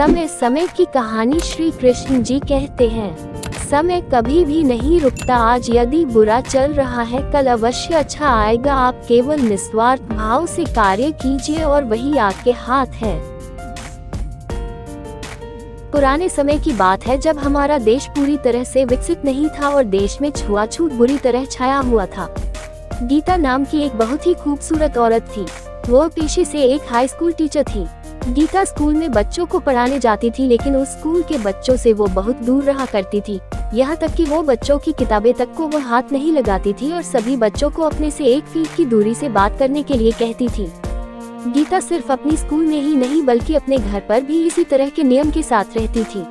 समय की कहानी। श्री कृष्ण जी कहते हैं, समय कभी भी नहीं रुकता। आज यदि बुरा चल रहा है, कल अवश्य अच्छा आएगा। आप केवल निस्वार्थ भाव से कार्य कीजिए और वही आपके हाथ है। पुराने समय की बात है, जब हमारा देश पूरी तरह से विकसित नहीं था और देश में छुआछूत बुरी तरह छाया हुआ था। गीता नाम की एक बहुत ही खूबसूरत औरत थी। वो पेशे से एक हाई स्कूल टीचर थी। गीता स्कूल में बच्चों को पढ़ाने जाती थी, लेकिन उस स्कूल के बच्चों से वो बहुत दूर रहा करती थी। यहाँ तक कि वो बच्चों की किताबें तक को वो हाथ नहीं लगाती थी और सभी बच्चों को अपने से 1 फीट की दूरी से बात करने के लिए कहती थी। गीता सिर्फ अपनी स्कूल में ही नहीं बल्कि अपने घर पर भी इसी तरह के नियम के साथ रहती थी।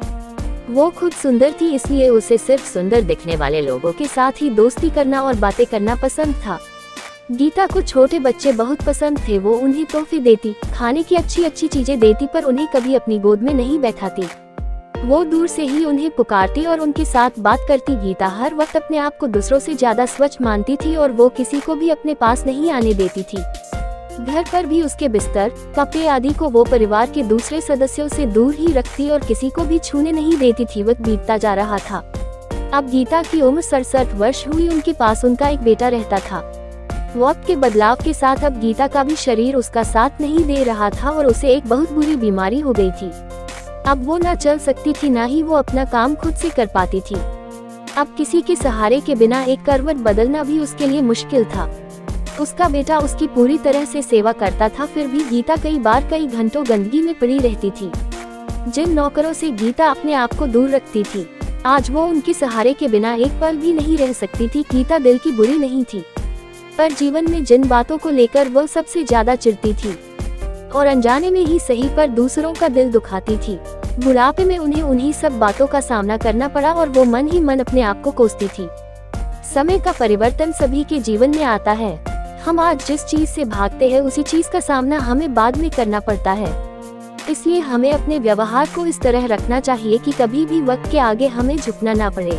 वो खुद सुंदर थी, इसलिए उसे सिर्फ सुंदर दिखने वाले लोगों के साथ ही दोस्ती करना और बातें करना पसंद था। गीता को छोटे बच्चे बहुत पसंद थे। वो उन्हें तोहफे देती, खाने की अच्छी चीजें देती, पर उन्हें कभी अपनी गोद में नहीं बैठाती। वो दूर से ही उन्हें पुकारती और उनके साथ बात करती। गीता हर वक्त अपने आप को दूसरों से ज्यादा स्वच्छ मानती थी और वो किसी को भी अपने पास नहीं आने देती थी। घर पर भी उसके बिस्तर, कपड़े आदि को वो परिवार के दूसरे सदस्यों से दूर ही रखती और किसी को भी छूने नहीं देती थी। वक्त बीतता जा रहा था। अब गीता की उम्र 67 वर्ष हुई। उनके पास उनका एक बेटा रहता था। वक्त के बदलाव के साथ अब गीता का भी शरीर उसका साथ नहीं दे रहा था और उसे एक बहुत बुरी बीमारी हो गई थी। अब वो ना चल सकती थी, ना ही वो अपना काम खुद से कर पाती थी। अब किसी के सहारे के बिना एक करवट बदलना भी उसके लिए मुश्किल था। उसका बेटा उसकी पूरी तरह से सेवा करता था, फिर भी गीता कई बार कई घंटों गंदगी में पड़ी रहती थी। जिन नौकरों से गीता अपने आप को दूर रखती थी, आज वो उनके सहारे के बिना एक पल भी नहीं रह सकती थी। गीता दिल की बुरी नहीं थी, पर जीवन में जिन बातों को लेकर वो सबसे ज्यादा चिढ़ती थी और अनजाने में ही सही पर दूसरों का दिल दुखाती थी, बुढ़ापे में उन्हें उन्हीं सब बातों का सामना करना पड़ा और वो मन ही मन अपने आप को कोसती थी। समय का परिवर्तन सभी के जीवन में आता है। हम आज जिस चीज से भागते हैं, उसी चीज का सामना हमें बाद में करना पड़ता है। इसलिए हमें अपने व्यवहार को इस तरह रखना चाहिए कि कभी भी वक्त के आगे हमें झुकना ना पड़े।